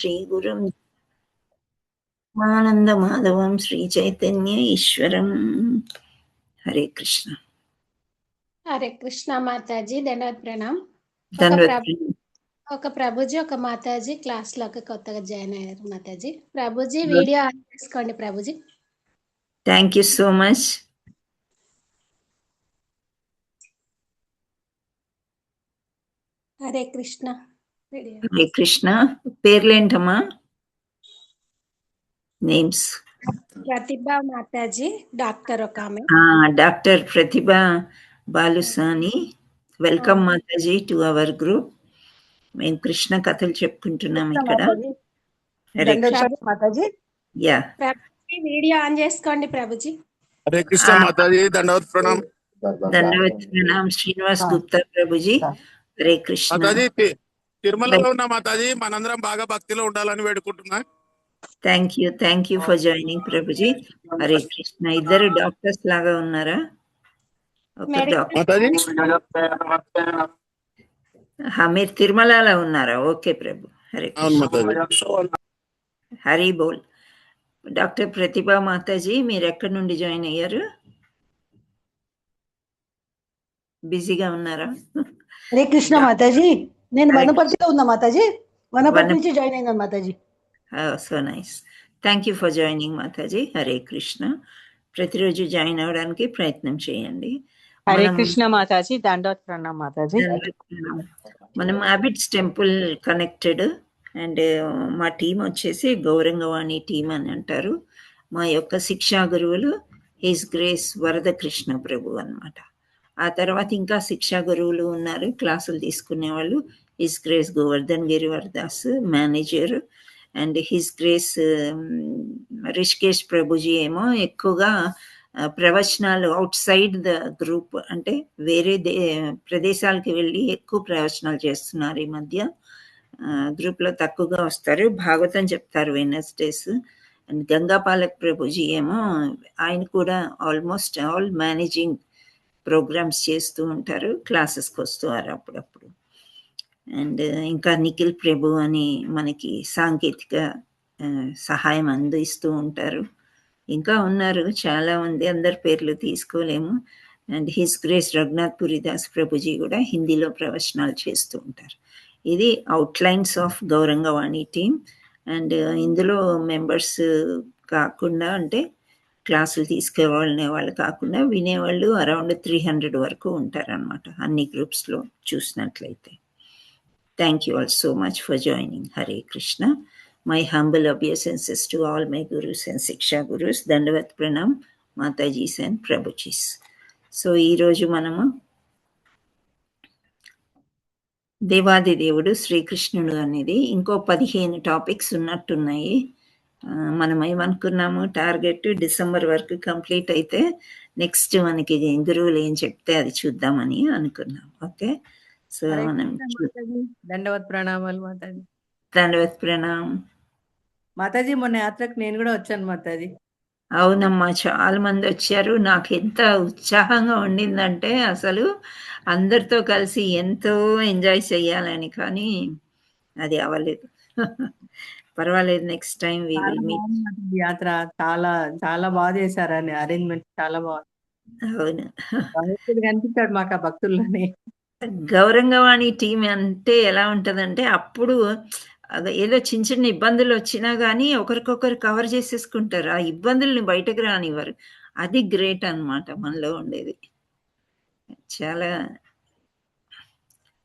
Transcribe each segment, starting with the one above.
శ్రీగురుం ఆనందమాధవం శ్రీచైతన్య ఈశ్వరం. హరే కృష్ణ. హరే కృష్ణ మాతాజీ, ధన్యవాద ప్రణామ్. ఒక ప్రభుజీ ఒక మాతాజీ క్లాస్ లోకి కొత్తగా జాయిన్ అయ్యారు. మాతాజీ ప్రభుజీ వీడియో ఆన్ చేసుకోండి. ప్రభుజీ thank you so much. Hare Krishna. Hare Krishna. పేర్లేంటమ్మా? నేమ్స్? ప్రతిభ మాతాజీ, డాక్టర్ ఒక ఆమె. డాక్టర్ ప్రతిభ బాలుసాని. వెల్కమ్ మాతాజీ టు అవర్ గ్రూప్. మేము కృష్ణ కథలు చెప్పుకుంటున్నాం ఇక్కడ. మాతాజీ యా, వీడియో ఆన్ చేసుకోండి ప్రభుజీ. హరే కృష్ణ మాతాజీ, దండవత్ ప్రణామ్. దండవత్ ప్రణామ్ శ్రీనివాస్ గుప్తా ప్రభుజీ. హరే కృష్ణ మాతాజీ. తిరుమలలో ఉన్న మాతాజీ, మనందరం బాగా భక్తిలో ఉండాలని వేడుకుంటున్నా. Thank you for joining Prabhuji. Hare Krishna. ఇద్దరు డాక్టర్స్ లాగా ఉన్నారా? మీరు తిరుమలలో ఉన్నారా? ఓకే ప్రభు. హరే హరి బోల్. డాక్టర్ ప్రతిభా మాతాజీ, మీరు ఎక్కడి నుండి జాయిన్ అయ్యారు? బిజీగా ఉన్నారా? హరే కృష్ణ మాతాజీ. నేను వనపర్తిలో ఉన్నా మాతాజీ. వనపర్తి నుంచి జాయిన్ అయినా Mataji. So nice. Thank you for joining Mataji. Hare Krishna. ప్రతిరోజు జాయిన్ అవ్వడానికి ప్రయత్నం చేయండి. హరే కృష్ణ మాతాజీ. దండవత్ ప్రణామ్ మాతాజీ. మనం హ్యాబిట్స్ టెంపుల్ కనెక్టెడ్ అండ్ మా టీం వచ్చేసి గౌరంగవాణి టీం అని అంటారు. మా యొక్క శిక్షా గురువులు హిస్ గ్రేస్ వరదకృష్ణ ప్రభు అన్నమాట. ఆ తర్వాత ఇంకా శిక్షా గురువులు ఉన్నారు, క్లాసులు తీసుకునే వాళ్ళు. హిస్ గ్రేస్ గోవర్ధన్ గిరివర్దాస్ manager, and his grace Rishikesh ప్రభుజీ ఏమో ఎక్కువగా ప్రవచనాలు అవుట్ సైడ్ ద గ్రూప్, అంటే వేరే ప్రదేశాలకి వెళ్ళి ఎక్కువ ప్రవచనాలు చేస్తున్నారు ఈ మధ్య. గ్రూప్లో తక్కువగా వస్తారు. భాగవతం చెప్తారు వెనస్డేస్. అండ్ గంగాపాలక్ ప్రభుజీ ఏమో ఆయన కూడా ఆల్మోస్ట్ ఆల్ మేనేజింగ్ ప్రోగ్రామ్స్ చేస్తూ ఉంటారు, క్లాసెస్కి వస్తారు అప్పుడప్పుడు. అండ్ ఇంకా నిఖిల్ ప్రభు అని మనకి సాంకేతిక సహాయం అందిస్తూ ఉంటారు. ఇంకా ఉన్నారు చాలా మంది, అందరి పేర్లు తీసుకోలేము. And his grace Raghunath పురిదాస్ Prabhuji కూడా హిందీలో ప్రవచనాలు చేస్తూ ఉంటారు. ఇది అవుట్లైన్స్ ఆఫ్ గౌరంగవాణి టీమ్. అండ్ ఇందులో మెంబర్స్ కాకుండా, అంటే క్లాసులు తీసుకునే వాళ్ళు కాకుండా వినేవాళ్ళు అరౌండ్ 300 వరకు ఉంటారనమాట అన్ని గ్రూప్స్లో చూసినట్లయితే. Thank you all so much for joining. Hare Krishna. My humble obeisances to all my gurus and Siksha gurus. Dandavat pranam Matajis and Prabhujis. So ఈరోజు మనము దేవాది దేవుడు శ్రీకృష్ణుడు అనేది ఇంకో 15 టాపిక్స్ ఉన్నట్టున్నాయి. మనం ఏమనుకున్నాము, టార్గెట్ డిసెంబర్ వరకు కంప్లీట్ అయితే నెక్స్ట్ మనకి గురువులు ఏం చెప్తే అది చూద్దామని అనుకున్నాం. ఓకే, సో మనం దండవత్ ప్రణామాలు మాతాజీ. దండవత్ ప్రణామ్ మాతాజీ. మొన్న యాత్రకు నేను కూడా వచ్చాను మాతాజీ. అవునమ్మా, చాలా మంది వచ్చారు. నాకు ఎంత ఉత్సాహంగా ఉండిందంటే అసలు అందరితో కలిసి ఎంతో ఎంజాయ్ చేయాలని, కానీ అది అవ్వలేదు. పర్వాలేదు, next time we will meet. యాత్ర చాలా చాలా బాగా చేశారని, అరేంజ్మెంట్ చాలా బాగుంది. అవును, కనిపించాడు మాకు ఆ భక్తుల్లోనే. గౌరంగవాణి టీం అంటే ఎలా ఉంటుందంటే, అప్పుడు ఏదో చిన్న చిన్న ఇబ్బందులు వచ్చినా కానీ ఒకరికొకరు కవర్ చేసేసుకుంటారు, ఆ ఇబ్బందుల్ని బయటకు రానివ్వరు. అది గ్రేట్ అన్నమాట మనలో ఉండేది. చాలా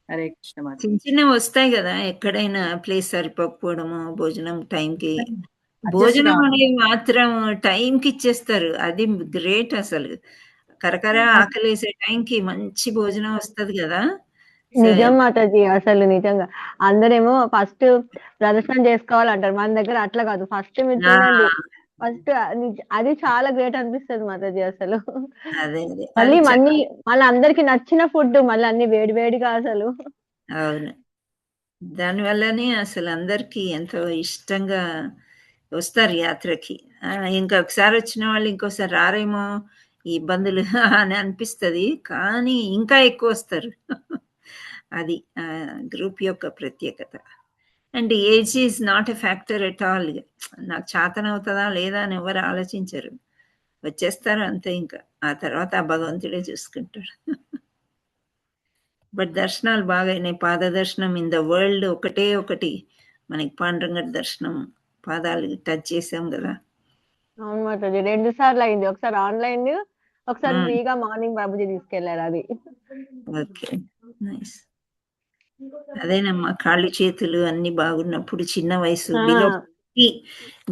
హరే కృష్ణ. చిన్న చిన్నవి వస్తాయి కదా, ఎక్కడైనా ప్లేస్ సరిపోకపోవడము, భోజనం టైంకి, భోజనం అనేది మాత్రం టైంకి ఇచ్చేస్తారు. అది గ్రేట్ అసలు. కరకర ఆకలేసే టైంకి మంచి భోజనం వస్తుంది కదా. నిజం మాతాజీ, అసలు నిజంగా అందరేమో ఫస్ట్ ప్రదర్శన చేసుకోవాలంటారు, మన దగ్గర అట్లా కాదు. ఫస్ట్ మీరు చూడండి, ఫస్ట్ అది చాలా గ్రేట్ అనిపిస్తుంది మాతాజీ అసలు. మళ్ళీ మళ్ళీ అందరికి నచ్చిన ఫుడ్, మళ్ళీ అన్ని వేడి వేడిగా అసలు. అవును, దానివల్లనే అసలు అందరికి ఎంతో ఇష్టంగా వస్తారు యాత్రకి. ఇంకా ఒకసారి వచ్చిన వాళ్ళు ఇంకోసారి రారేమో, ఈ ఇబ్బందులు అని అనిపిస్తుంది, కానీ ఇంకా ఎక్కువ వస్తారు. అది గ్రూప్ యొక్క ప్రత్యేకత. And age is not a factor at all. నాకు చేతనవుతుందా లేదా అని ఎవరు ఆలోచించరు, వచ్చేస్తారు అంతే. ఇంకా ఆ తర్వాత ఆ భగవంతుడే చూసుకుంటాడు. బట్ దర్శనాలు బాగైనాయి. పాద దర్శనం ఇన్ ద వరల్డ్ ఒకటే ఒకటి మనకి పాండురంగ దర్శనం, పాదాలు టచ్ చేసాం కదా. అవును మాతాజీ, 2 సార్లు అయింది. ఒకసారి ఆన్లైన్, ఒకసారి మ్మ్. ఫ్రీగా మార్నింగ్ బాబుజీ తీసుకెళ్లారు అది. Okay, nice. అదేనమ్మా, కాళ్ళు చేతులు అన్ని బాగున్నప్పుడు, చిన్న వయసు ఆ,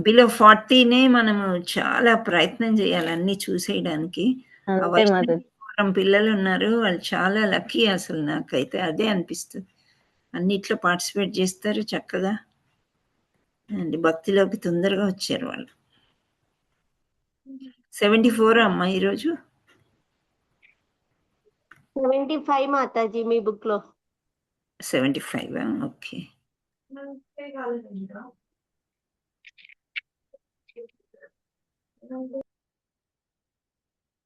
బిలో 40నే మనము చాలా ప్రయత్నం చేయాలి అన్ని చూసేయడానికి. ఆ అంతే వర్షం మాతాజీ. పిల్లలు ఉన్నారు, వాళ్ళు చాలా లక్కీ. అసలు నాకైతే అదే అనిపిస్తుంది. అన్నిట్లో పార్టిసిపేట్ చేస్తారు చక్కగా, అండ్ భక్తిలోకి తొందరగా వచ్చారు వాళ్ళు. 74 అమ్మా ఈరోజు. 75 మాతాజీ మీ బుక్ లో. 75. ఓకే.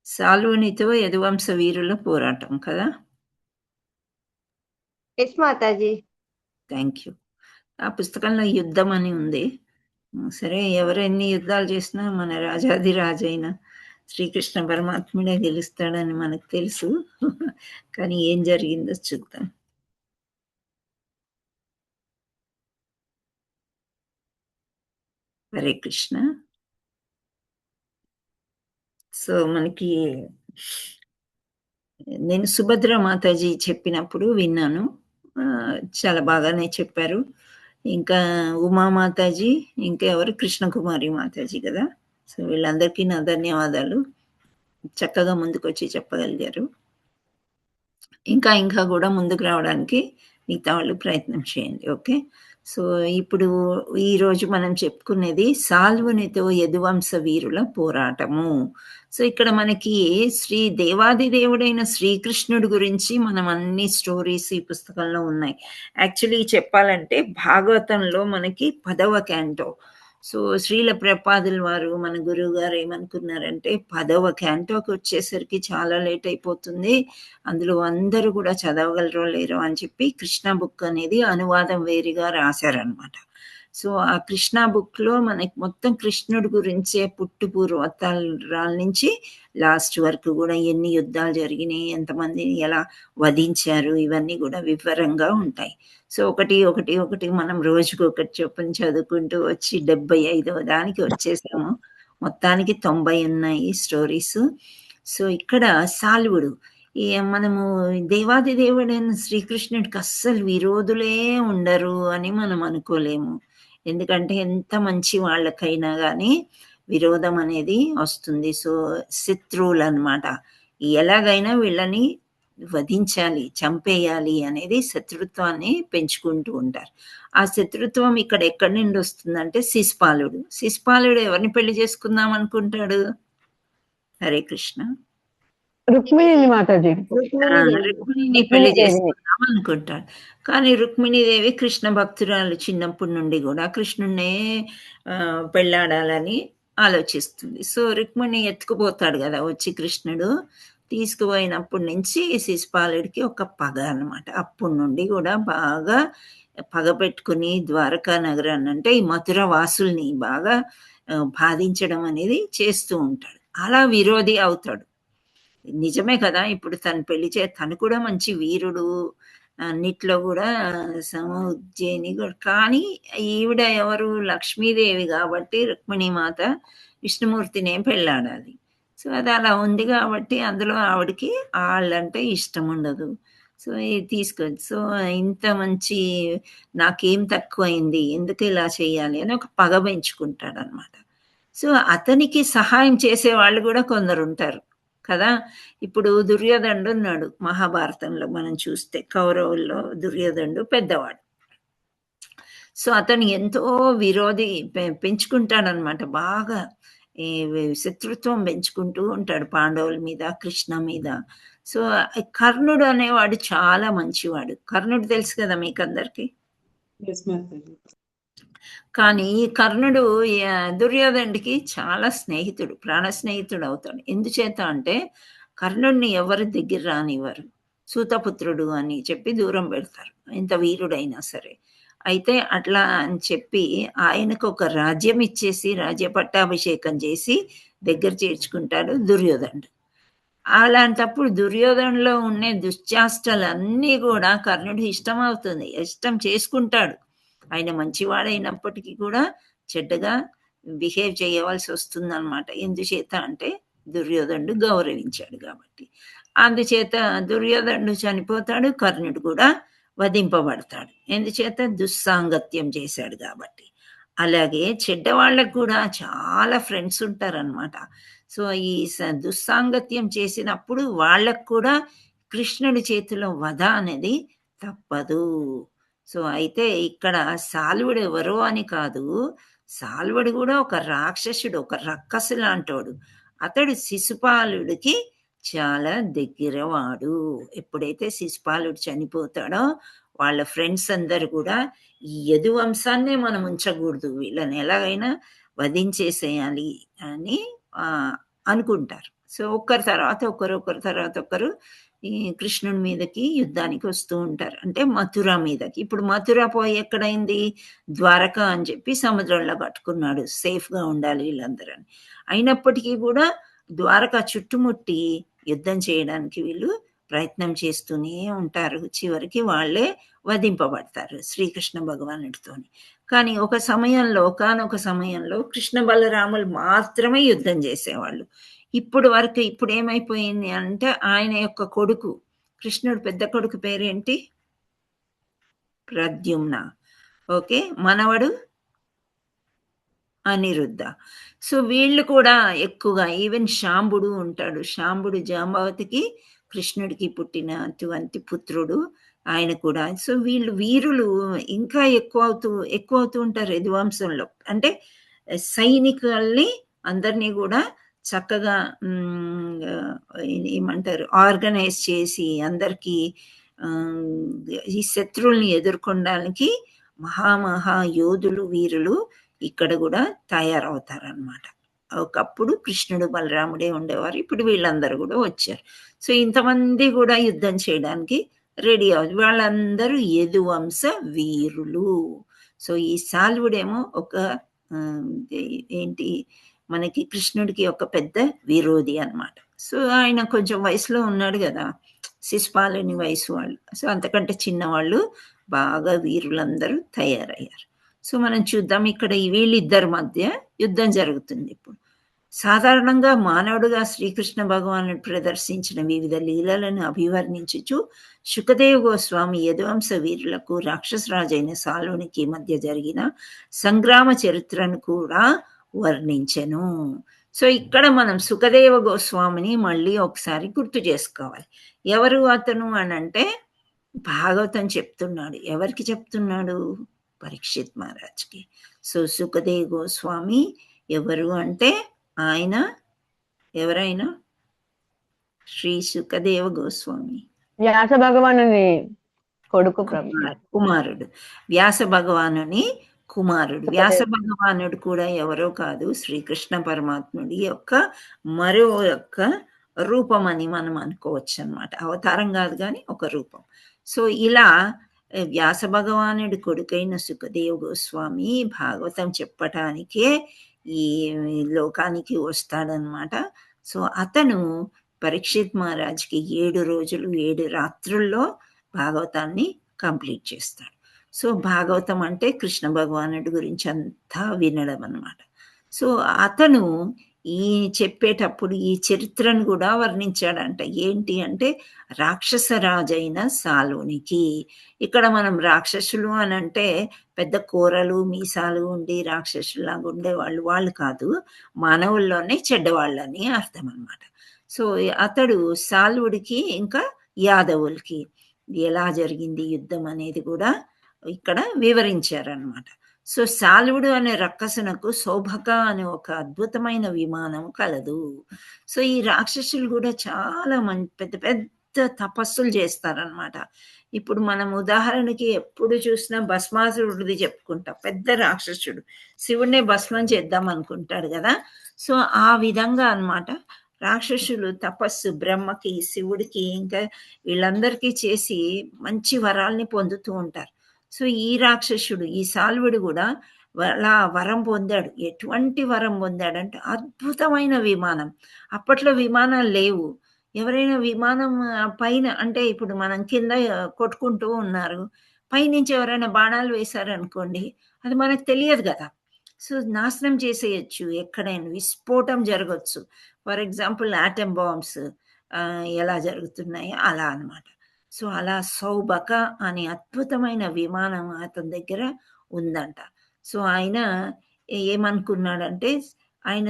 సాల్వునితో యదువంశ వీరుల పోరాటం కదా. ఎస్ మాతాజీ. Thank you. ఆ పుస్తకంలో యుద్ధం అని ఉంది. సరే, ఎవరు ఎన్ని యుద్ధాలు చేసినా మన రాజాది రాజైన శ్రీకృష్ణ పరమాత్ముడే గెలుస్తాడని మనకు తెలుసు. కానీ ఏం జరిగిందో చూద్దాం. హరే కృష్ణ. సో మనకి, నేను సుభద్ర మాతాజీ చెప్పినప్పుడు విన్నాను, చాలా బాగానే చెప్పారు. ఇంకా ఉమా మాతాజీ, ఇంకా ఎవరు, కృష్ణకుమారి మాతాజీ కదా. సో వీళ్ళందరికీ నా ధన్యవాదాలు, చక్కగా ముందుకు వచ్చి చెప్పగలిగారు. ఇంకా ఇంకా కూడా ముందుకు రావడానికి మిగతా వాళ్ళు ప్రయత్నం చేయండి. ఓకే. సో ఇప్పుడు ఈరోజు మనం చెప్పుకునేది సాల్వునితో యదువంశ వీరుల పోరాటము. సో ఇక్కడ మనకి దేవాది దేవుడైన శ్రీకృష్ణుడి గురించి మనం అన్ని స్టోరీస్ ఈ పుస్తకంలో ఉన్నాయి. యాక్చువల్లీ చెప్పాలంటే భాగవతంలో మనకి 10వ క్యాంటో. సో శ్రీల ప్రపాదుల వారు, మన గురువు గారు ఏమనుకున్నారంటే 10వ క్యాంటోకి వచ్చేసరికి చాలా లేట్ అయిపోతుంది, అందులో అందరూ కూడా చదవగలరో లేరో అని చెప్పి కృష్ణ బుక్ అనేది అనువాదం వేరుగా రాశారనమాట. సో ఆ కృష్ణ బుక్లో మనకి మొత్తం కృష్ణుడి గురించే పూర్వతాల నుంచి లాస్ట్ వరకు కూడా ఎన్ని యుద్ధాలు జరిగినాయి, ఎంతమందిని ఎలా వధించారు, ఇవన్నీ కూడా వివరంగా ఉంటాయి. సో ఒకటి ఒకటి ఒకటి మనం రోజుకు ఒకటి చొప్పున చదువుకుంటూ వచ్చి 75వ దానికి వచ్చేసాము. మొత్తానికి 90 ఉన్నాయి స్టోరీస్. సో ఇక్కడ సాల్వుడు, మనము దేవాది దేవుడైన శ్రీకృష్ణుడికి అస్సలు విరోధులే ఉండరు అని మనం అనుకోలేము. ఎందుకంటే ఎంత మంచి వాళ్ళకైనా కానీ విరోధం అనేది వస్తుంది. సో శత్రువులు అనమాట, ఎలాగైనా వీళ్ళని వధించాలి, చంపేయాలి అనేది శత్రుత్వాన్ని పెంచుకుంటూ ఉంటారు. ఆ శత్రుత్వం ఇక్కడ ఎక్కడి నుండి వస్తుందంటే శిశుపాలుడు ఎవరిని పెళ్లి చేసుకుందాం అనుకుంటాడు? హరే కృష్ణ. రుక్మిణిని మాతాజీ. రుక్మిణిని పెళ్లి చేసుకుందాం అనుకుంటాడు. కానీ రుక్మిణీదేవి కృష్ణ భక్తురాలు, చిన్నప్పటి నుండి కూడా కృష్ణున్నే పెళ్ళాడాలని ఆలోచిస్తుంది. సో రుక్మిణి ఎత్తుకుపోతాడు కదా వచ్చి కృష్ణుడు, తీసుకుపోయినప్పటి నుంచి శిశుపాలుడికి ఒక పగ అనమాట. అప్పటి నుండి కూడా బాగా పగ పెట్టుకుని ద్వారకా నగరాన్ని, అంటే ఈ మథుర వాసుల్ని బాగా బాధించడం అనేది చేస్తూ ఉంటాడు. అలా విరోధి అవుతాడు. నిజమే కదా, ఇప్పుడు తను తను కూడా మంచి వీరుడు, అన్నిట్లో కూడా సమోజ్జయిని. కానీ ఈవిడ ఎవరు? లక్ష్మీదేవి కాబట్టి రుక్మిణీ మాత విష్ణుమూర్తినే పెళ్ళాడాలి. సో అది అలా ఉంది కాబట్టి అందులో ఆవిడకి వాళ్ళంటే ఇష్టం ఉండదు. సో ఇది తీసుకొచ్చి, సో ఇంత మంచి నాకేం తక్కువైంది, ఎందుకు ఇలా చేయాలి అని ఒక పగ పెంచుకుంటాడు అనమాట. సో అతనికి సహాయం చేసే వాళ్ళు కూడా కొందరు ఉంటారు కదా. ఇప్పుడు దుర్యోధనుడు ఉన్నాడు మహాభారతంలో మనం చూస్తే, కౌరవుల్లో దుర్యోధనుడు పెద్దవాడు. సో అతను ఎంతో విరోధి పెంచుకుంటాడనమాట, బాగా శత్రుత్వం పెంచుకుంటూ ఉంటాడు పాండవుల మీద, కృష్ణ మీద. సో కర్ణుడు అనేవాడు చాలా మంచివాడు. కర్ణుడు తెలుసు కదా మీకు అందరికి. కానీ కర్ణుడు దుర్యోధనుడికి చాలా స్నేహితుడు, ప్రాణ స్నేహితుడు అవుతాడు. ఎందుచేత అంటే కర్ణుడిని ఎవరి దగ్గర రానివ్వరు, సూతపుత్రుడు అని చెప్పి దూరం పెడతారు, ఎంత వీరుడైనా సరే. అయితే అట్లా అని చెప్పి ఆయనకు ఒక రాజ్యం ఇచ్చేసి రాజ్య పట్టాభిషేకం చేసి దగ్గర చేర్చుకుంటాడు దుర్యోధనుడు. అలాంటప్పుడు దుర్యోధనలో ఉండే దుశ్చేష్టలన్నీ కూడా కర్ణుడు ఇష్టం చేసుకుంటాడు. ఆయన మంచివాడైనప్పటికీ కూడా చెడ్డగా బిహేవ్ చేయవలసి వస్తుందన్నమాట. ఎందుచేత అంటే దుర్యోధనుడు గౌరవించాడు కాబట్టి. అందుచేత దుర్యోధనుడు చనిపోతాడు, కర్ణుడు కూడా వధింపబడతాడు. ఎందుచేత దుస్సాంగత్యం చేశాడు కాబట్టి. అలాగే చెడ్డవాళ్ళకు కూడా చాలా ఫ్రెండ్స్ ఉంటారనమాట. సో ఈ దుస్సాంగత్యం చేసినప్పుడు వాళ్ళకు కూడా కృష్ణుడి చేతిలో వధ అనేది తప్పదు. సో అయితే ఇక్కడ సాల్వుడు ఎవరో అని కాదు, సాల్వుడు కూడా ఒక రాక్షసుడు, ఒక రక్కసు లాంటోడు. అతడు శిశుపాలుడికి చాలా దగ్గరవాడు. ఎప్పుడైతే శిశుపాలుడు చనిపోతాడో వాళ్ళ ఫ్రెండ్స్ అందరు కూడా ఈ యదు వంశాన్నే మనం ఉంచకూడదు, వీళ్ళని ఎలాగైనా వధించేసేయాలి అని అనుకుంటారు. సో ఒకరి తర్వాత ఒకరు ఈ కృష్ణుడి మీదకి యుద్ధానికి వస్తూ ఉంటారు. అంటే మథుర మీదకి. ఇప్పుడు మథుర పోయి ఎక్కడైంది? ద్వారక అని చెప్పి సముద్రంలో కట్టుకున్నాడు, సేఫ్గా ఉండాలి వీళ్ళందరూ అని. అయినప్పటికీ కూడా ద్వారక చుట్టుముట్టి యుద్ధం చేయడానికి వీళ్ళు ప్రయత్నం చేస్తూనే ఉంటారు. చివరికి వాళ్ళే వధింపబడతారు శ్రీకృష్ణ భగవానుడితోని. కానీ ఒకానొక సమయంలో కృష్ణ బలరాములు మాత్రమే యుద్ధం చేసేవాళ్ళు. ఇప్పుడు ఏమైపోయింది అంటే ఆయన యొక్క కొడుకు, కృష్ణుడు పెద్ద కొడుకు పేరేంటి? ప్రద్యుమ్న. ఓకే, మనవడు అనిరుద్ధ. సో వీళ్ళు కూడా ఎక్కువగా, ఈవెన్ శాంబుడు ఉంటాడు. శాంబుడు జాంబవతికి కృష్ణుడికి పుట్టిన అటువంటి పుత్రుడు ఆయన కూడా. సో వీళ్ళు వీరులు ఇంకా ఎక్కువ అవుతూ ఉంటారు యదువంశంలో. అంటే సైనికుల్ని అందరినీ కూడా చక్కగా ఏమంటారు ఆర్గనైజ్ చేసి అందరికీ ఈ శత్రువుల్ని ఎదుర్కొనడానికి మహా యోధులు, వీరులు ఇక్కడ కూడా తయారవుతారనమాట. ఒకప్పుడు కృష్ణుడు బలరాముడే ఉండేవారు, ఇప్పుడు వీళ్ళందరూ కూడా వచ్చారు. సో ఇంతమంది కూడా యుద్ధం చేయడానికి రెడీ అవుతుంది. వాళ్ళందరూ యదువంశ వీరులు. సో ఈ సాల్వుడేమో ఒక మనకి కృష్ణుడికి ఒక పెద్ద విరోధి అనమాట. సో ఆయన కొంచెం వయసులో ఉన్నాడు కదా, శిశుపాలుని వయసు వాళ్ళు. సో అంతకంటే చిన్నవాళ్ళు బాగా వీరులందరూ తయారయ్యారు. సో మనం చూద్దాం, ఇక్కడ వీళ్ళిద్దరి మధ్య యుద్ధం జరుగుతుంది. ఇప్పుడు సాధారణంగా మానవుడుగా శ్రీకృష్ణ భగవానుడు ప్రదర్శించిన వివిధ లీలలను అభివర్ణించుచు శుకదేవ గోస్వామి యదువంశ వీరులకు రాక్షసరాజైన సాలునికి మధ్య జరిగిన సంగ్రామ చరిత్రను కూడా వర్ణించెను. సో ఇక్కడ మనం సుఖదేవ గోస్వామిని మళ్ళీ ఒకసారి గుర్తు చేసుకోవాలి. ఎవరు అతను అని అంటే భాగవతం చెప్తున్నాడు. ఎవరికి చెప్తున్నాడు? పరీక్షిత్ మహారాజ్కి. సో సుఖదేవ గోస్వామి ఎవరు అంటే ఆయన ఎవరైనా శ్రీ సుఖదేవ గోస్వామి వ్యాస భగవానుని కొడుకు, కుమారుడు. వ్యాస భగవానుని కుమారుడు. వ్యాస భగవానుడు కూడా ఎవరో కాదు, శ్రీకృష్ణ పరమాత్ముడి యొక్క మరో యొక్క రూపం అని మనం అనుకోవచ్చు అనమాట. అవతారం కాదు కానీ ఒక రూపం. సో ఇలా వ్యాస భగవానుడి కొడుకైన సుఖదేవ గోస్వామి భాగవతం చెప్పటానికే ఈ లోకానికి వస్తాడనమాట. సో అతను పరీక్షిత్ మహారాజ్కి 7 రోజులు 7 రాత్రుల్లో భాగవతాన్ని కంప్లీట్ చేస్తాడు. సో భాగవతం అంటే కృష్ణ భగవానుడి గురించి అంతా వినడం అనమాట. సో అతను ఈ చెప్పేటప్పుడు ఈ చరిత్రను కూడా వర్ణించాడంట. ఏంటి అంటే రాక్షసరాజైన సాలునికి. ఇక్కడ మనం రాక్షసులు అని అంటే పెద్ద కూరలు మీసాలు ఉండి రాక్షసులాగా ఉండేవాళ్ళు, వాళ్ళు కాదు, మానవుల్లోనే చెడ్డవాళ్ళని అర్థం అనమాట. సో అతడు సాల్వుడికి ఇంకా యాదవులకి ఎలా జరిగింది యుద్ధం అనేది కూడా ఇక్కడ వివరించారనమాట. సో సాల్వుడు అనే రక్కసునకు శోభక అనే ఒక అద్భుతమైన విమానం కలదు. సో ఈ రాక్షసులు కూడా చాలా పెద్ద పెద్ద తపస్సులు చేస్తారనమాట. ఇప్పుడు మనం ఉదాహరణకి ఎప్పుడు చూసినా భస్మాసురుడిది చెప్పుకుంటాం. పెద్ద రాక్షసుడు శివుడినే భస్మం చేద్దాం అనుకుంటాడు కదా. సో ఆ విధంగా అన్నమాట రాక్షసులు తపస్సు బ్రహ్మకి, శివుడికి, ఇంకా వీళ్ళందరికీ చేసి మంచి వరాల్ని పొందుతూ ఉంటారు. సో ఈ రాక్షసుడు, ఈ సాల్వుడు కూడా అలా వరం పొందాడు. ఎటువంటి వరం పొందాడంటే అద్భుతమైన విమానం. అప్పట్లో విమానాలు లేవు. ఎవరైనా విమానం పైన అంటే ఇప్పుడు మనం కింద కొట్టుకుంటూ ఉన్నారు, పైనుంచి ఎవరైనా బాణాలు వేశారనుకోండి, అది మనకు తెలియదు కదా. సో నాశనం చేసేయచ్చు, ఎక్కడైనా విస్ఫోటం జరగచ్చు. ఫర్ ఎగ్జాంపుల్ ఆటమ్ బాంబ్స్ ఎలా జరుగుతున్నాయో అలా అన్నమాట. సో అలా సౌబక అనే అద్భుతమైన విమానం అతని దగ్గర ఉందంట. సో ఆయన ఏమనుకున్నాడంటే, ఆయన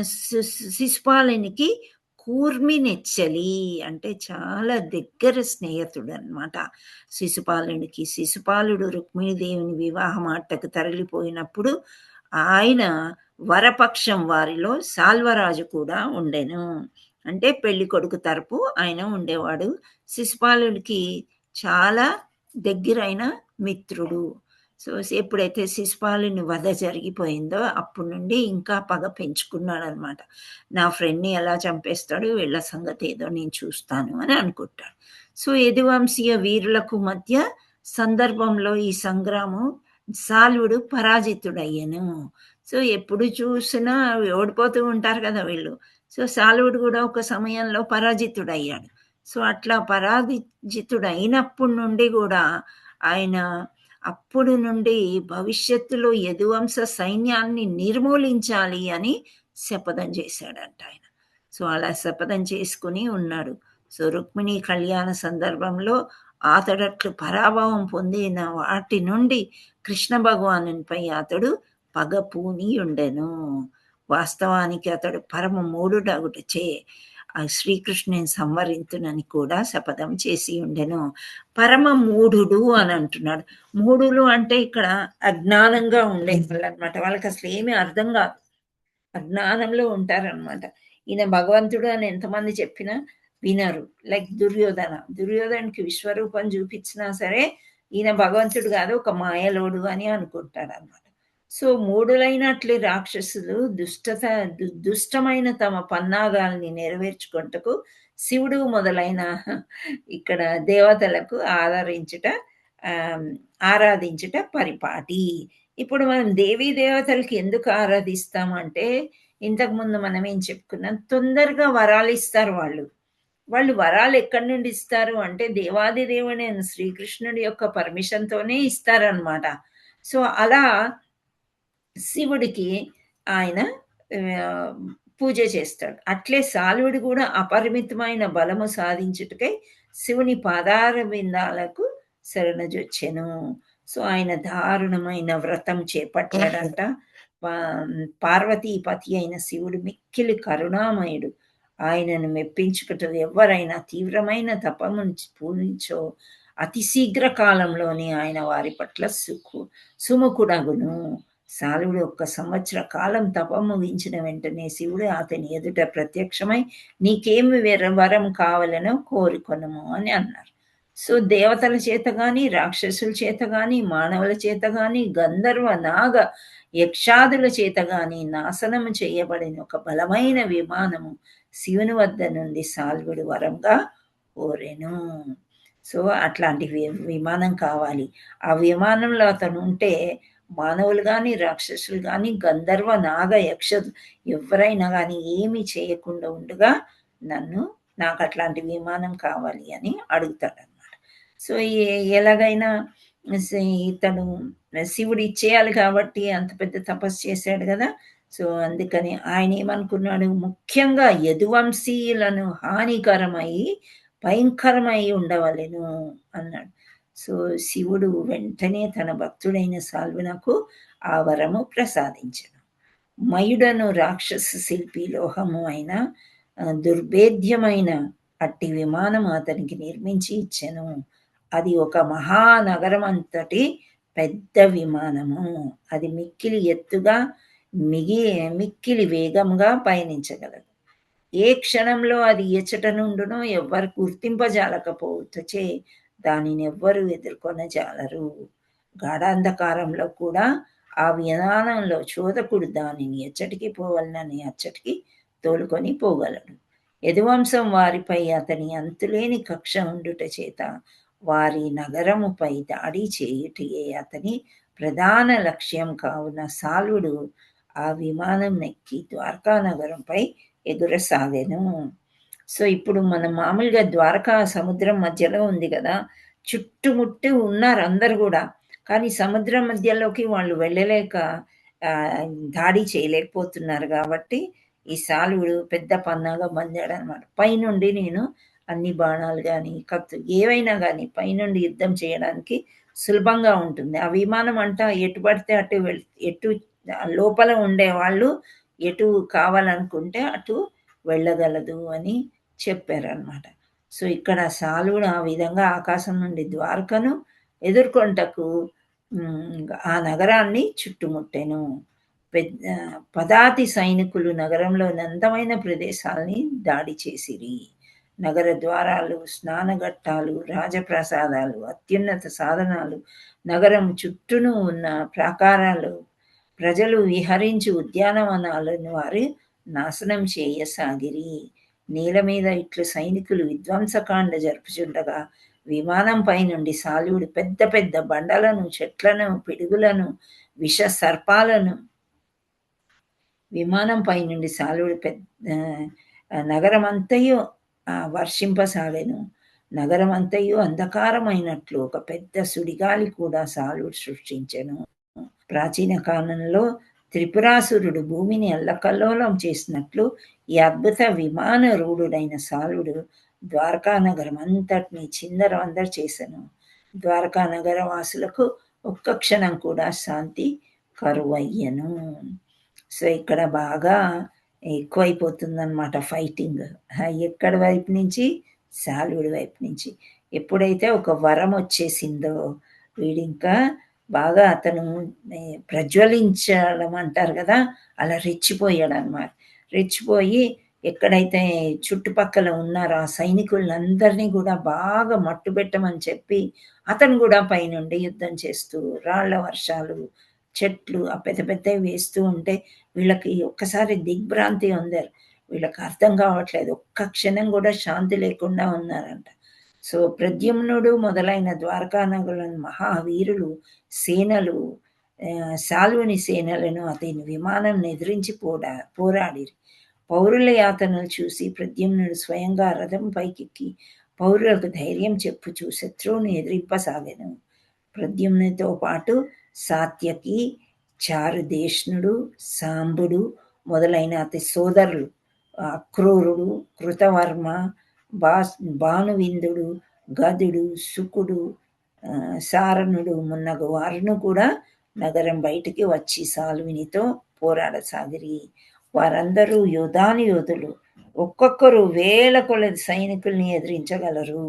శిశుపాలునికి కూర్మినెచ్చలి అంటే చాలా దగ్గర స్నేహితుడు అన్నమాట శిశుపాలునికి. శిశుపాలుడు రుక్మిణీదేవిని వివాహమాటకు తరలిపోయినప్పుడు ఆయన వరపక్షం వారిలో సాల్వరాజు కూడా ఉండెను. అంటే పెళ్లి కొడుకు తరపు ఆయన ఉండేవాడు. శిశుపాలునికి చాలా దగ్గరైన మిత్రుడు. సో ఎప్పుడైతే శిశుపాలుని వధ జరిగిపోయిందో అప్పటి నుండి ఇంకా పగ పెంచుకున్నాడు అనమాట. నా ఫ్రెండ్ని ఎలా చంపేస్తాడు, వీళ్ళ సంగతి ఏదో నేను చూస్తాను అని అనుకుంటాడు. సో యదువంశీయ వీరులకు మధ్య సందర్భంలో ఈ సంగ్రామం సాల్వుడు పరాజితుడయ్యను. సో ఎప్పుడు చూసినా ఓడిపోతూ ఉంటారు కదా వీళ్ళు. సో సాల్వుడు కూడా ఒక సమయంలో పరాజితుడయ్యాడు. సో అట్లా పరాజితుడైనప్పటి నుండి కూడా ఆయన అప్పుడు నుండి భవిష్యత్తులో యదువంశ సైన్యాన్ని నిర్మూలించాలి అని శపథం చేశాడంట ఆయన. సో అలా శపథం చేసుకుని ఉన్నాడు. సో రుక్మిణి కళ్యాణ సందర్భంలో అతడట్లు పరాభవం పొందిన వాటి నుండి కృష్ణ భగవానునిపై అతడు పగ పూని ఉండెను. వాస్తవానికి అతడు పరమ మూఢుడగుటచే శ్రీకృష్ణుని సంవరింతునని కూడా శపథం చేసి ఉండెను. పరమ మూఢుడు అని అంటున్నాడు. మూఢులు అంటే ఇక్కడ అజ్ఞానంగా ఉండేవాళ్ళు అనమాట. వాళ్ళకి అసలు ఏమీ అర్థం కాదు, అజ్ఞానంలో ఉంటారనమాట. ఈయన భగవంతుడు అని ఎంతమంది చెప్పినా వినరు. లైక్ దుర్యోధనకి విశ్వరూపం చూపించినా సరే ఈయన భగవంతుడు కాదు, ఒక మాయలోడు అని అనుకుంటాడు అనమాట. సో మూఢులైనట్లు రాక్షసులు దుష్టమైన తమ పన్నాగాల్ని నెరవేర్చుకుంటకు శివుడు మొదలైన ఇక్కడ దేవతలకు ఆరాధించుట పరిపాటి. ఇప్పుడు మనం దేవీ దేవతలకి ఎందుకు ఆరాధిస్తామంటే, ఇంతకుముందు మనం ఏం చెప్పుకున్నాం, తొందరగా వరాలు ఇస్తారు వాళ్ళు వరాలు ఎక్కడి నుండి ఇస్తారు అంటే దేవాది దేవుని శ్రీకృష్ణుడి యొక్క పర్మిషన్తోనే ఇస్తారనమాట. సో అలా శివుడికి ఆయన పూజ చేస్తాడు. అట్లే సాల్వుడు కూడా అపరిమితమైన బలము సాధించుటకై శివుని పాదార బిందాలకు శరణజొచ్చెను. సో ఆయన దారుణమైన వ్రతం చేపట్టాడంట. పార్వతీపతి అయిన శివుడు మిక్కిలి కరుణామయుడు. ఆయనను మెప్పించుకుంటూ ఎవరైనా తీవ్రమైన తపము పూజించో అతి శీఘ్ర కాలంలోనే ఆయన వారి పట్ల సుముఖుడగును. సాల్వుడు 1 సంవత్సర కాలం తపం ముగించిన వెంటనే శివుడు అతని ఎదుట ప్రత్యక్షమై నీకేమి వరం కావాలనో కోరుకొనము అని అన్నారు. సో దేవతల చేత గాని, రాక్షసుల చేత గాని, మానవుల చేత గాని, గంధర్వ నాగ యక్షాదుల చేత గాని నాశనము చేయబడిన ఒక బలమైన విమానము శివుని వద్ద నుండి సాల్వుడు వరంగా కోరెను. సో అట్లాంటి విమానం కావాలి. ఆ విమానంలో అతను ఉంటే మానవులు కానీ, రాక్షసులు కానీ, గంధర్వ నాగ యక్ష ఎవరైనా కానీ ఏమీ చేయకుండా ఉండగా నాకు అట్లాంటి విమానం కావాలి అని అడుగుతాడనమాట. సో ఎలాగైనా ఇతను శివుడు ఇచ్చేయాలి కాబట్టి అంత పెద్ద తపస్సు చేశాడు కదా. సో అందుకని ఆయన ఏమనుకున్నాడు, ముఖ్యంగా యదువంశీయులను హానికరమై భయంకరమై ఉండవలెను అన్నాడు. సో శివుడు వెంటనే తన భక్తుడైన సాల్వునకు ఆ వరము ప్రసాదించను. మయుడను రాక్షస శిల్పి లోహము అయిన దుర్భేద్యమైన అట్టి విమానం అతనికి నిర్మించి ఇచ్చెను. అది ఒక మహానగరం అంతటి పెద్ద విమానము. అది మిక్కిలి ఎత్తుగా మిక్కిలి వేగంగా పయనించగలదు. ఏ క్షణంలో అది ఎచ్చట నుండునో ఎవ్వరు గుర్తింపజాలకపోవచ్చే దానిని ఎవ్వరూ ఎదుర్కొనజాలరు. గాఢాంధకారంలో కూడా ఆ విమానంలో చోదకుడు దానిని ఎచ్చటికి పోవాలని అచ్చటికి తోలుకొని పోగలడు. యదువంశం వారిపై అతని అంతులేని కక్ష ఉండుట చేత వారి నగరముపై దాడి చేయుటయే అతని ప్రధాన లక్ష్యం కావున సాల్వుడు ఆ విమానం నెక్కి ద్వారకా నగరంపై ఎగురసాగెను. సో ఇప్పుడు మనం మామూలుగా ద్వారకా సముద్రం మధ్యలో ఉంది కదా, చుట్టుముట్టి ఉన్నారు అందరు కూడా, కానీ సముద్రం మధ్యలోకి వాళ్ళు వెళ్ళలేక దాడి చేయలేకపోతున్నారు కాబట్టి ఈ సాల్వుడు పెద్ద పన్నాగా బందాడు అనమాట. పైనుండి నేను అన్ని బాణాలు కానీ కత్తు ఏవైనా కానీ పైనుండి యుద్ధం చేయడానికి సులభంగా ఉంటుంది. ఆ విమానం అంట ఎటు పడితే అటు ఎటు లోపల ఉండే వాళ్ళు ఎటు కావాలనుకుంటే అటు వెళ్ళగలదు అని చెప్పారనమాట. సో ఇక్కడ సాల్వుడు ఆ విధంగా ఆకాశం నుండి ద్వారకను ఎదుర్కొంటకు ఆ నగరాన్ని చుట్టుముట్టెను. పదాతి సైనికులు నగరంలోని అందమైన ప్రదేశాలని దాడి చేసిరి. నగర ద్వారాలు, స్నానఘట్టాలు, రాజప్రసాదాలు, అత్యున్నత సాధనాలు, నగరం చుట్టూను ఉన్న ప్రాకారాలు, ప్రజలు విహరించు ఉద్యానవనాలను వారు నాశనం చేయసాగిరి. నేల మీద ఇట్లు సైనికులు విధ్వంసకాండ జరుపుచుండగా విమానంపై నుండి సాల్వుడు పెద్ద పెద్ద బండలను, చెట్లను, పిడుగులను, విష సర్పాలను విమానంపై నుండి సాల్వుడు నగరమంతయు వర్షింపసాగెను. నగరమంతయు అంధకారమైనట్లు ఒక పెద్ద సుడిగాలి కూడా సాల్వుడు సృష్టించెను. ప్రాచీన కాలంలో త్రిపురాసురుడు భూమిని అల్లకల్లోలం చేసినట్లు ఈ అద్భుత విమాన రూఢుడైన సాల్వుడు ద్వారకా నగరం అంతటిని చిందరవందరు చేశాను. ద్వారకా నగర వాసులకు ఒక్క క్షణం కూడా శాంతి కరువయ్యను. సో ఇక్కడ బాగా ఎక్కువైపోతుందన్నమాట ఫైటింగ్. ఎక్కడి వైపు నుంచి? సాల్వుడి వైపు నుంచి. ఎప్పుడైతే ఒక వరం వచ్చేసిందో వీడు ఇంకా బాగా అతను ప్రజ్వలించడం అంటారు కదా, అలా రెచ్చిపోయాడు అనమాట. రెచ్చిపోయి ఎక్కడైతే చుట్టుపక్కల ఉన్నారో ఆ సైనికులందరినీ కూడా బాగా మట్టుబెట్టమని చెప్పి అతను కూడా పైనుండి యుద్ధం చేస్తూ రాళ్ల వర్షాలు, చెట్లు ఆ పెద్ద పెద్దవి వేస్తూ ఉంటే వీళ్ళకి ఒక్కసారి దిగ్భ్రాంతి ఉందారు. వీళ్ళకి అర్థం కావట్లేదు, ఒక్క క్షణం కూడా శాంతి లేకుండా ఉన్నారంట. సో ప్రద్యుమ్నుడు మొదలైన ద్వారకానగరులను మహావీరులు సేనలు సాల్వుని సేనలను అతని విమానం ఎదిరించి పోరాడిరి. పౌరుల యాతనలు చూసి ప్రద్యుమ్నుడు స్వయంగా రథం పైకెక్కి పౌరులకు ధైర్యం చెప్పుచూ శత్రువుని ఎదిరింపసాగెను. ప్రద్యుమ్నుడితో పాటు సాత్యకి, చారుదేష్ణుడు, సాంబుడు మొదలైన అతి సోదరులు అక్రూరుడు, కృతవర్మ, భానువిందుడు, గదుడు, శుకుడు, సారణుడు మున్నగు వారును కూడా నగరం బయటికి వచ్చి సాల్వునితో పోరాడసాగిరి. వారందరూ యోధులు, ఒక్కొక్కరు వేల కొలది సైనికుల్ని ఎదిరించగలరు.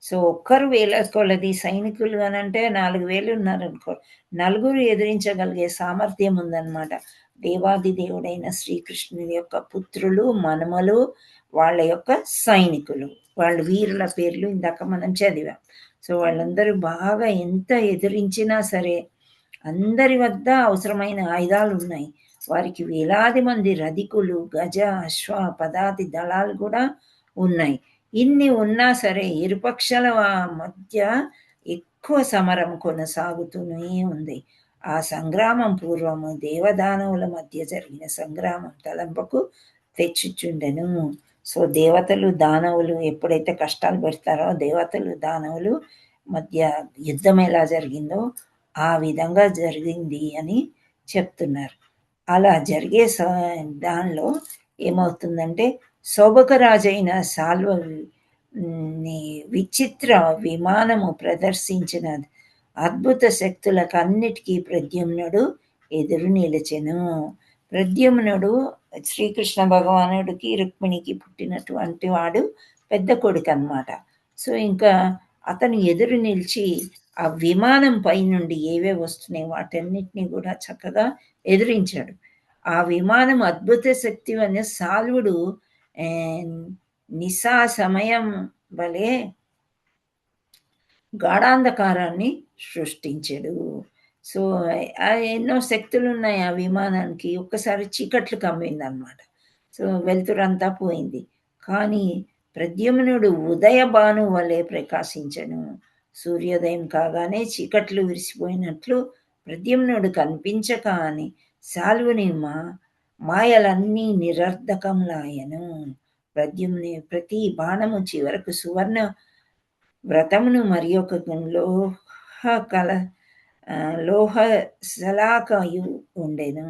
సో ఒక్కరు వేల కొలది సైనికులు అని అంటే 4,000 ఉన్నారనుకో, నలుగురు ఎదిరించగలిగే సామర్థ్యం ఉందన్నమాట. దేవాది దేవుడైన శ్రీకృష్ణుని యొక్క పుత్రులు, మనుమలు, వాళ్ళ యొక్క సైనికులు, వాళ్ళ వీరుల పేర్లు ఇందాక మనం చదివాం. సో వాళ్ళందరూ బాగా ఎంత ఎదిరించినా సరే అందరి వద్ద అవసరమైన ఆయుధాలు ఉన్నాయి. వారికి వేలాది మంది రధికులు, గజ, అశ్వ, పదాతి దళాలు కూడా ఉన్నాయి. ఇన్ని ఉన్నా సరే ఇరుపక్షాల మధ్య ఎక్కువ సమరం కొనసాగుతూనే ఉంది. ఆ సంగ్రామం పూర్వము దేవదానవుల మధ్య జరిగిన సంగ్రామం తలంపుకు తెచ్చుచుండెను. సో దేవతలు దానవులు ఎప్పుడైతే కష్టాలు పెడతారో దేవతలు దానవులు మధ్య యుద్ధం ఎలా జరిగిందో ఆ విధంగా జరిగింది అని చెప్తున్నారు. అలా జరిగే దానిలో ఏమవుతుందంటే శోభకరాజైన సాల్వ విచిత్ర విమానము ప్రదర్శించిన అద్భుత శక్తులకు అన్నిటికీ ప్రద్యుమ్నుడు ఎదురు నిలిచెను. ప్రద్యుమ్నుడు శ్రీకృష్ణ భగవానుడికి రుక్మిణికి పుట్టినటువంటి వాడు పెద్ద కొడుకు అన్నమాట. సో ఇంకా అతను ఎదురు నిలిచి ఆ విమానం పై నుండి ఏవే వస్తున్నాయి వాటన్నిటినీ కూడా చక్కగా ఎదిరించాడు. ఆ విమానం అద్భుత శక్తి అనే సాల్వుడు నిశా సమయం వలె గాఢాంధకారాన్ని సృష్టించాడు. సో ఎన్నో శక్తులు ఉన్నాయి ఆ విమానానికి. ఒక్కసారి చీకట్లు కమ్మిందనమాట. సో వెలుతురంతా పోయింది. కానీ ప్రద్యుమ్నుడు ఉదయ భాను వలె ప్రకాశించను. సూర్యోదయం కాగానే చీకట్లు విరిసిపోయినట్లు ప్రద్యుమ్నుడు కనిపించక అని శాల్వుని మాయలన్నీ నిరర్ధకంలాయను. ప్రద్యుమ్ని ప్రతి బాణము చివరకు సువర్ణ వ్రతమును మరి ఒక లోహ శలాకయు ఉండెను.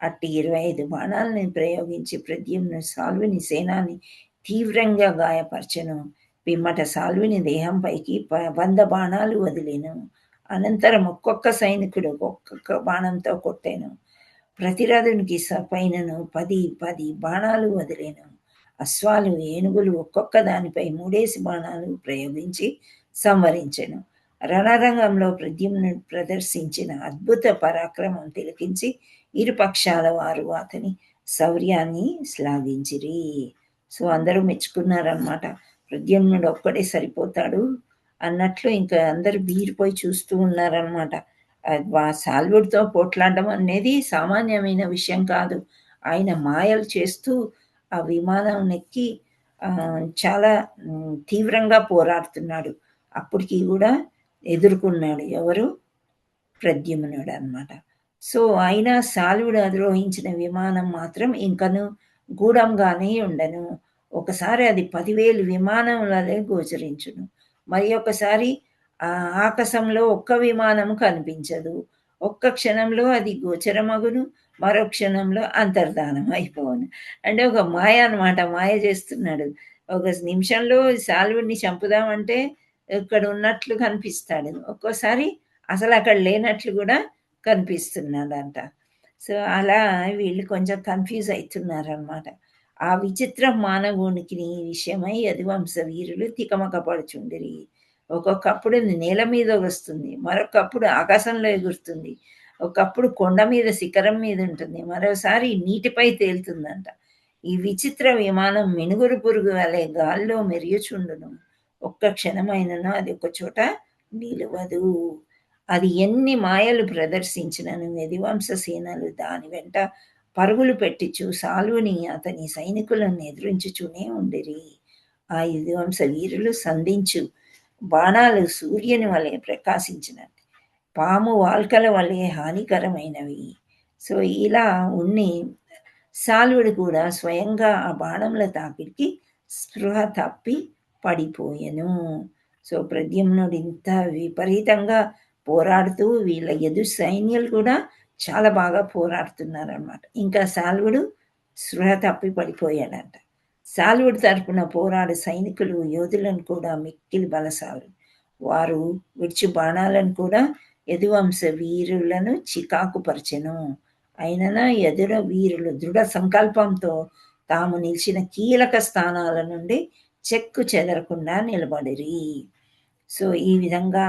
అట్టి 25 బాణాలని ప్రయోగించి ప్రద్యుమ్ను సాల్వుని సేనాన్ని తీవ్రంగా గాయపరచెను. పిమ్మట సాల్వుని దేహంపైకి 100 బాణాలు వదిలేను. అనంతరం ఒక్కొక్క సైనికుడు ఒక్కొక్క బాణంతో కొట్టెను. ప్రతిరథునికి పైనను 10 బాణాలు వదిలేను. అశ్వాలు ఏనుగులు ఒక్కొక్క దానిపై 3 బాణాలు ప్రయోగించి సంవరించెను. రణరంగంలో ప్రద్యుమ్నుడు ప్రదర్శించిన అద్భుత పరాక్రమం తిలకించి ఇరుపక్షాల వారు అతని శౌర్యాన్ని శ్లాఘించిరి. సో అందరూ మెచ్చుకున్నారనమాట. ప్రద్యుమ్నుడు ఒక్కడే సరిపోతాడు అన్నట్లు ఇంకా అందరూ బీరిపోయి చూస్తూ ఉన్నారనమాట. శాల్వుడితో పోట్లాడడం అనేది సామాన్యమైన విషయం కాదు. ఆయన మాయలు చేస్తూ ఆ విమానం ఎక్కి చాలా తీవ్రంగా పోరాడుతున్నాడు. అప్పటికి కూడా ఎదుర్కొన్నాడు ఎవరు? ప్రద్యుమ్నుడు అనమాట. సో అయినా శాల్వుడు అధిరోహించిన విమానం మాత్రం ఇంకను గూఢంగానే ఉండను. ఒకసారి అది 10,000 విమానములలే గోచరించును. మరి ఒకసారి ఆకాశంలో ఒక్క విమానం కనిపించదు. ఒక్క క్షణంలో అది గోచరమగును, మరో క్షణంలో అంతర్ధానం అయిపోను. అంటే ఒక మాయ అనమాట. మాయ చేస్తున్నాడు. ఒక నిమిషంలో శాల్వుడిని చంపుదామంటే ఇక్కడ ఉన్నట్లు కనిపిస్తాడు, ఒక్కోసారి అసలు అక్కడ లేనట్లు కూడా కనిపిస్తున్నాడంట. సో అలా వీళ్ళు కొంచెం కన్ఫ్యూజ్ అవుతున్నారనమాట. ఆ విచిత్ర మానవునికి విషయమై యదువంశ వీరులు తికమక పడుచుండిరి. ఒక్కొక్కప్పుడు నేల మీద వస్తుంది, మరొకప్పుడు ఆకాశంలో ఎగురుతుంది, ఒకప్పుడు కొండ మీద శిఖరం మీద ఉంటుంది, మరోసారి నీటిపై తేలుతుందంట. ఈ విచిత్ర విమానం మినుగురు పురుగు వలె గాల్లో మెరియుచుండును. ఒక్క క్షణమైనను అది ఒక చోట నిలవదు. అది ఎన్ని మాయలు ప్రదర్శించినను యదువంశ సేనలు దాని వెంట పరుగులు పెట్టిచు శాల్వుని అతని సైనికులను ఎదురించుచూనే ఉండిరి. ఆ యదువంశ వీరులు సంధించు బాణాలు సూర్యుని వలె ప్రకాశించినట్టు, పాము వాల్కల వలె హానికరమైనవి. సో ఇలా ఉన్ని శాల్వుడు కూడా స్వయంగా ఆ బాణముల తాకిడికి స్పృహ తప్పి పడిపోయెను. సో ప్రద్యుమ్నుడు ఇంత విపరీతంగా పోరాడుతూ వీళ్ళ సైన్యాలు కూడా చాలా బాగా పోరాడుతున్నారనమాట. ఇంకా శాల్వుడు స్పృహ తప్పి పడిపోయాడంట. శాల్వుడి తరపున పోరాడు సైనికులు యోధులను కూడా మిక్కిలి బలశాలు. వారు విడిచి బాణాలను కూడా యదువంశ వీరులను చికాకుపరచెను. అయిననా యదుర వీరులు దృఢ సంకల్పంతో తాము నిలిచిన కీలక స్థానాల నుండి చెక్కు చెదరకుండా నిలబడిరి. సో ఈ విధంగా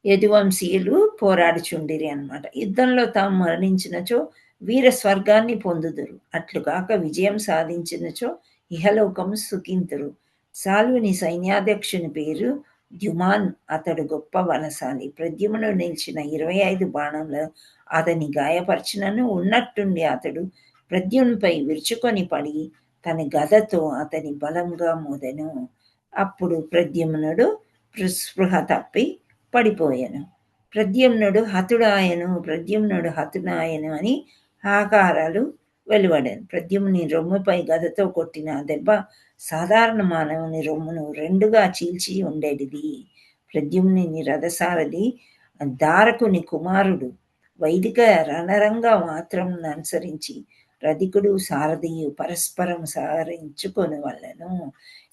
యదువంశీయులు పోరాడుచుండిరి అన్నమాట. యుద్ధంలో తాము మరణించినచో వీర స్వర్గాన్ని పొందుదురు, అట్లుగాక విజయం సాధించినచో ఇహలోకము సుఖింతురు. శాల్వుని సైన్యాధ్యక్షుని పేరు ద్యుమాన్. అతడు గొప్ప బలశాలి. ప్రద్యుమ్నుడు నిలిచిన 25 బాణంలో అతని గాయపరచినను ఉన్నట్టుండి అతడు ప్రద్యుమ్నుపై విరుచుకొని పడి తన గదతో అతని బలంగా మోదెను. అప్పుడు ప్రద్యుమ్నుడు స్పృహ తప్పి పడిపోయాను. ప్రద్యుమ్నుడు హతుడాయను అని ఆకారాలు వెలువడాను. ప్రద్యుమ్ని రొమ్ముపై గదతో కొట్టిన దెబ్బ సాధారణ మానవుని రొమ్మును 2గా చీల్చి ఉండేటిది. ప్రద్యుమ్ని రథసారథి దారకుని కుమారుడు. వైదిక రణరంగ మాత్రం అనుసరించి రధికుడు సారథియు పరస్పరం సహరించుకొని వాళ్ళను.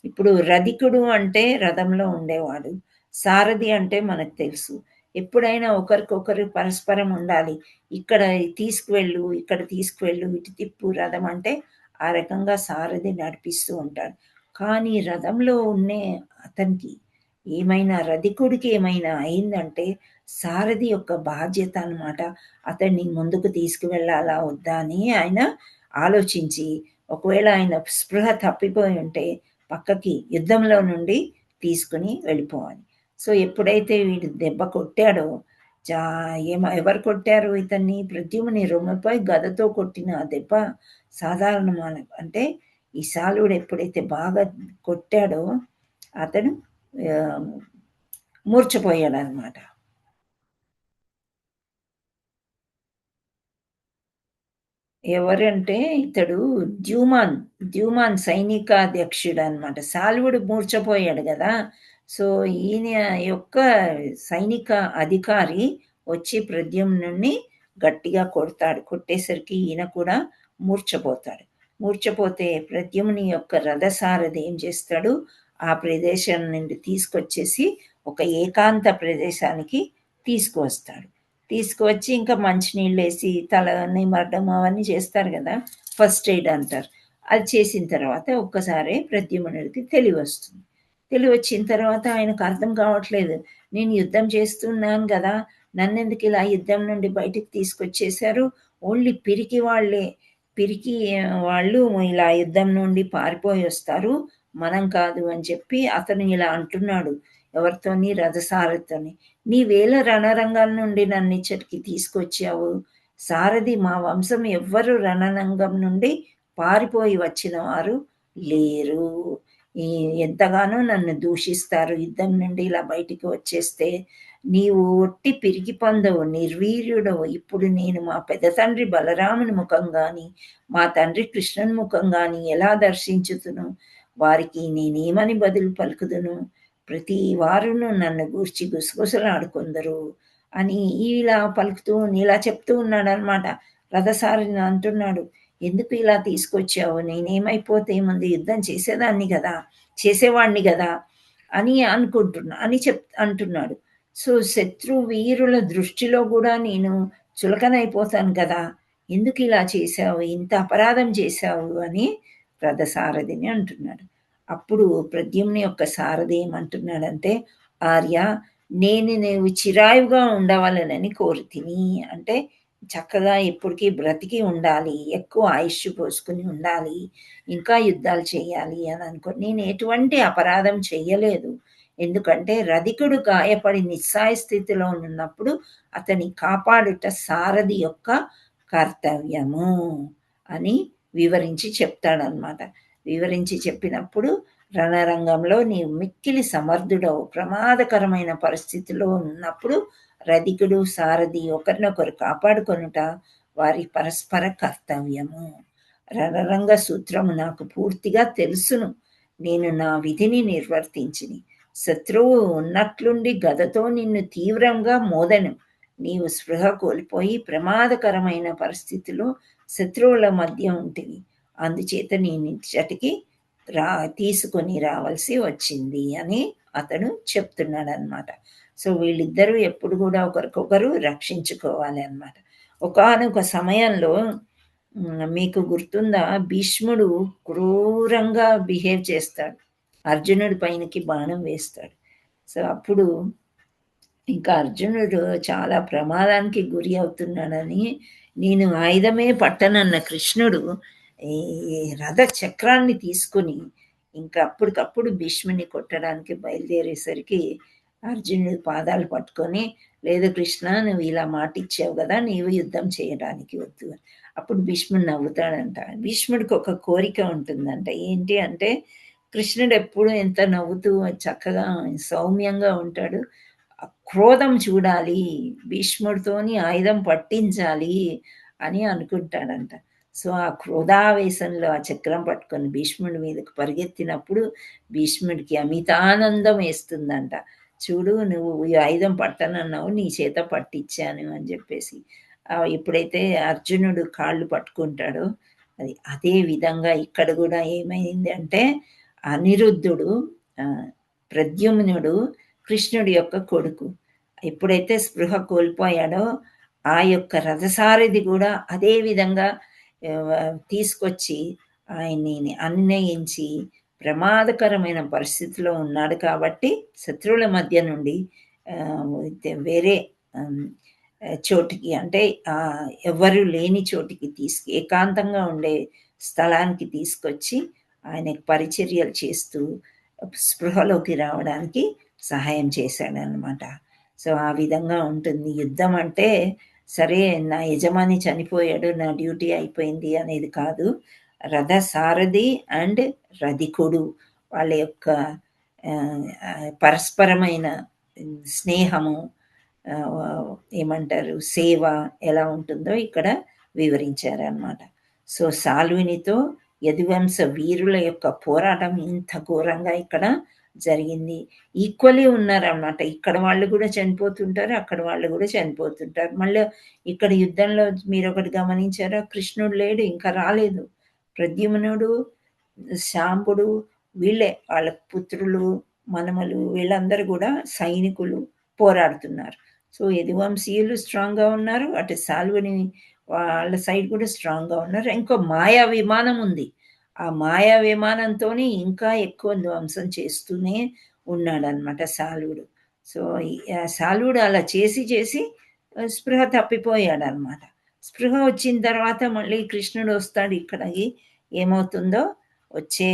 ఇప్పుడు రధికుడు అంటే రథంలో ఉండేవాడు, సారథి అంటే మనకు తెలుసు. ఎప్పుడైనా ఒకరికొకరు పరస్పరం ఉండాలి. ఇక్కడ తీసుకువెళ్ళు, ఇక్కడ తీసుకువెళ్ళు, ఇటు తిప్పు రథం అంటే ఆ రకంగా సారథి నడిపిస్తూ ఉంటాడు. కానీ రథంలో ఉండే అతనికి ఏమైనా, రధికుడికి ఏమైనా అయిందంటే సారథి యొక్క బాధ్యత అన్నమాట. అతన్ని ముందుకు తీసుకువెళ్ళాలా వద్దా అని ఆయన ఆలోచించి, ఒకవేళ ఆయన స్పృహ తప్పిపోయి ఉంటే పక్కకి యుద్ధంలో నుండి తీసుకుని వెళ్ళిపోవాలి. సో ఎప్పుడైతే వీడు దెబ్బ కొట్టాడో, ఎవరు కొట్టారు ఇతన్ని? ప్రద్యుమ్ని రొమ్ముపై గదతో కొట్టిన ఆ దెబ్బ సాధారణమైన, అంటే ఈ శాల్వుడు ఎప్పుడైతే బాగా కొట్టాడో అతడు మూర్ఛపోయాడు అనమాట. ఎవరంటే ఇతడు ద్యూమాన్ సైనికాధ్యక్షుడు అనమాట. సాల్వుడు మూర్ఛపోయాడు కదా. సో ఈయన యొక్క సైనిక అధికారి వచ్చి ప్రద్యుమ్నుని గట్టిగా కొడతాడు. కొట్టేసరికి ఈయన కూడా మూర్ఛపోతాడు. మూర్ఛపోతే ప్రద్యుమ్ని యొక్క రథసారథి ఏం చేస్తాడు, ఆ ప్రదేశం నుండి తీసుకొచ్చేసి ఒక ఏకాంత ప్రదేశానికి తీసుకువస్తాడు. తీసుకువచ్చి ఇంకా మంచినీళ్ళు వేసి తల నిమరడం అవన్నీ చేస్తారు కదా, ఫస్ట్ ఎయిడ్ అంటారు. అది చేసిన తర్వాత ఒక్కసారి ప్రద్యుమ్నుడికి తెలివి వస్తుంది. తెలివి వచ్చిన తర్వాత ఆయనకు అర్థం కావట్లేదు, నేను యుద్ధం చేస్తున్నాను కదా, నన్నెందుకు ఇలా యుద్ధం నుండి బయటికి తీసుకొచ్చేశారు, ఓన్లీ పిరికి వాళ్ళు ఇలా యుద్ధం నుండి పారిపోయి వస్తారు, మనం కాదు అని చెప్పి అతను ఇలా అంటున్నాడు. ఎవరితోని? రథసారథితోని. నీవేళ రణరంగం నుండి నన్ను ఇచ్చటికి తీసుకొచ్చావు, సారథి మా వంశం ఎవ్వరు రణరంగం నుండి పారిపోయి వచ్చిన వారు లేరు, ఎంతగానో నన్ను దూషిస్తారు యుద్ధం నుండి ఇలా బయటికి వచ్చేస్తే. నీవు ఒట్టి పిరికి పొందవు, నిర్వీర్యుడవు. ఇప్పుడు నేను మా పెద్ద తండ్రి బలరాముని ముఖం గాని మా తండ్రి కృష్ణుని ముఖం గాని ఎలా దర్శించుతును, వారికి నేనేమని బదులు పలుకుదును, ప్రతి వారును నన్ను గూర్చి గుసగుసలాడుకుందరు అని ఇలా పలుకుతూ ఇలా చెప్తూ ఉన్నాడు అనమాట. రథసారిని అంటున్నాడు, ఎందుకు ఇలా తీసుకొచ్చావు, నేనేమైపోతే ఏముంది, యుద్ధం చేసేవాడిని కదా అని అంటున్నాడు. సో శత్రు వీరుల దృష్టిలో కూడా నేను చులకనైపోతాను కదా, ఎందుకు ఇలా చేశావు, ఇంత అపరాధం చేశావు అని రథసారథిని అంటున్నాడు. అప్పుడు ప్రద్యుమ్ని యొక్క సారథి ఏమంటున్నాడంటే, ఆర్య, నీవు చిరాయువుగా ఉండవాలనని కోరుతిని, అంటే చక్కగా ఎప్పటికీ బ్రతికి ఉండాలి, ఎక్కువ ఆయుష్ పోసుకుని ఉండాలి, ఇంకా యుద్ధాలు చేయాలి అని అనుకో. నేను ఎటువంటి అపరాధం చెయ్యలేదు, ఎందుకంటే రధికుడు గాయపడి నిస్సాయ స్థితిలో ఉన్నప్పుడు అతని కాపాడుట సారథి యొక్క కర్తవ్యము అని వివరించి చెప్తాడనమాట. వివరించి చెప్పినప్పుడు, రణరంగంలో నీవు మిక్కిలి సమర్థుడవు, ప్రమాదకరమైన పరిస్థితిలో ఉన్నప్పుడు రధికుడు సారథి ఒకరినొకరు కాపాడుకొనుట వారి పరస్పర కర్తవ్యము. రణరంగ సూత్రము నాకు పూర్తిగా తెలుసును, నేను నా విధిని నిర్వర్తించిని. శత్రువు ఉన్నట్లుండి గదతో నిన్ను తీవ్రంగా మోదను, నీవు స్పృహ కోల్పోయి ప్రమాదకరమైన పరిస్థితిలో శత్రువుల మధ్య ఉంటివి, అందుచేత నేను ఇచ్చటికి తీసుకొని రావాల్సి వచ్చింది అని అతను చెప్తున్నాడు అనమాట. సో వీళ్ళిద్దరూ ఎప్పుడు కూడా ఒకరికొకరు రక్షించుకోవాలి అన్నమాట. ఒకానొక సమయంలో మీకు గుర్తుందా, భీష్ముడు క్రూరంగా బిహేవ్ చేస్తాడు, అర్జునుడి పైనకి బాణం వేస్తాడు. సో అప్పుడు ఇంకా అర్జునుడు చాలా ప్రమాదానికి గురి అవుతున్నాడని, నేను ఆయుధమే పట్టనన్న కృష్ణుడు ఈ రథ చక్రాన్ని తీసుకుని ఇంకా అప్పటికప్పుడు భీష్ముని కొట్టడానికి బయలుదేరేసరికి అర్జునుడి పాదాలు పట్టుకొని, లేదు కృష్ణ, నువ్వు ఇలా మాట ఇచ్చావు కదా, నీవు యుద్ధం చేయడానికి వద్దు. అప్పుడు భీష్ముడు నవ్వుతాడంట. భీష్ముడికి ఒక కోరిక ఉంటుందంట. ఏంటి అంటే, కృష్ణుడు ఎప్పుడు ఎంత నవ్వుతూ చక్కగా సౌమ్యంగా ఉంటాడు, క్రోధం చూడాలి, భీష్ముడితోని ఆయుధం పట్టించాలి అని అనుకుంటాడంట. సో ఆ క్రోధావేశంలో ఆ చక్రం పట్టుకొని భీష్ముడి మీదకు పరిగెత్తినప్పుడు భీష్ముడికి అమితానందం వేస్తుందంట. చూడు, నువ్వు ఈ ఆయుధం పట్టనన్నావు, నీ చేత పట్టించాను అని చెప్పేసి. ఎప్పుడైతే అర్జునుడు కాళ్ళు పట్టుకుంటాడో అదే విధంగా ఇక్కడ కూడా ఏమైంది అంటే, అనిరుద్ధుడు ప్రద్యుమ్నుడు కృష్ణుడి యొక్క కొడుకు ఎప్పుడైతే స్పృహ కోల్పోయాడో ఆ యొక్క రథసారథి కూడా అదే విధంగా తీసుకొచ్చి ఆయన్ని అన్వయించి ప్రమాదకరమైన పరిస్థితిలో ఉన్నాడు కాబట్టి శత్రువుల మధ్య నుండి వేరే చోటికి, అంటే ఎవరు లేని చోటికి ఏకాంతంగా ఉండే స్థలానికి తీసుకొచ్చి ఆయనకు పరిచర్యలు చేస్తూ స్పృహలోకి రావడానికి సహాయం చేశాడనమాట. సో ఆ విధంగా ఉంటుంది యుద్ధం అంటే. సరే, నా యజమాని చనిపోయాడు, నా డ్యూటీ అయిపోయింది అనేది కాదు. రథ సారథి అండ్ రధికుడు వాళ్ళ యొక్క పరస్పరమైన స్నేహము, ఆ, ఏమంటారు, సేవ ఎలా ఉంటుందో ఇక్కడ వివరించారనమాట. సో సాల్వినితో యదువంశ వీరుల యొక్క పోరాటం ఇంత ఘోరంగా ఇక్కడ జరిగింది. ఈక్వలీ ఉన్నారన్నమాట. ఇక్కడ వాళ్ళు కూడా చనిపోతుంటారు, అక్కడ వాళ్ళు కూడా చనిపోతుంటారు. మళ్ళీ ఇక్కడ యుద్ధంలో మీరు ఒకటి గమనించారా, కృష్ణుడు లేడు, ఇంకా రాలేదు. ప్రద్యుమ్నుడు, శాంబుడు, వీళ్ళే వాళ్ళ పుత్రులు, మనమలు, వీళ్ళందరూ కూడా సైనికులు పోరాడుతున్నారు. సో యదువంశీయులు స్ట్రాంగ్గా ఉన్నారు, అటు సాల్వని వాళ్ళ సైడ్ కూడా స్ట్రాంగ్గా ఉన్నారు. ఇంకో మాయా విమానం ఉంది. ఆ మాయా విమానంతో ఇంకా ఎక్కువ ధ్వంసం చేస్తూనే ఉన్నాడనమాట సాల్వుడు. సో సాల్వుడు అలా చేసి చేసి స్పృహ తప్పిపోయాడనమాట. స్పృహ వచ్చిన తర్వాత మళ్ళీ కృష్ణుడు వస్తాడు. ఇక్కడికి ఏమవుతుందో వచ్చే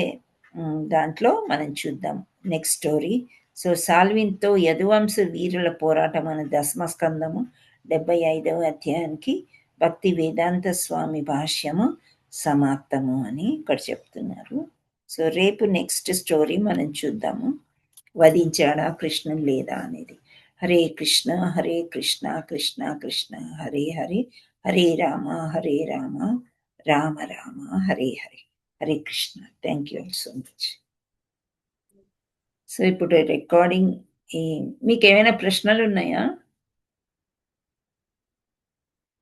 దాంట్లో మనం చూద్దాం నెక్స్ట్ స్టోరీ. సో సాల్విన్తో యదువంశ వీరుల పోరాటం అనే దశమస్కందము 75వ అధ్యాయానికి భక్తి వేదాంత స్వామి భాష్యము సమాప్తము అని ఇక్కడ చెప్తున్నారు. సో రేపు నెక్స్ట్ స్టోరీ మనం చూద్దాము, వధించాడా కృష్ణుడు లేదా అనేది. Hare Krishna Hare Krishna Krishna Krishna Hare Hare, Hare Rama Hare Rama Rama Rama Hare Hare. Hare Krishna. Thank you all so much. So ఇప్పుడు రికార్డింగ్, మీకు ఏమైనా ప్రశ్నలు ఉన్నాయా?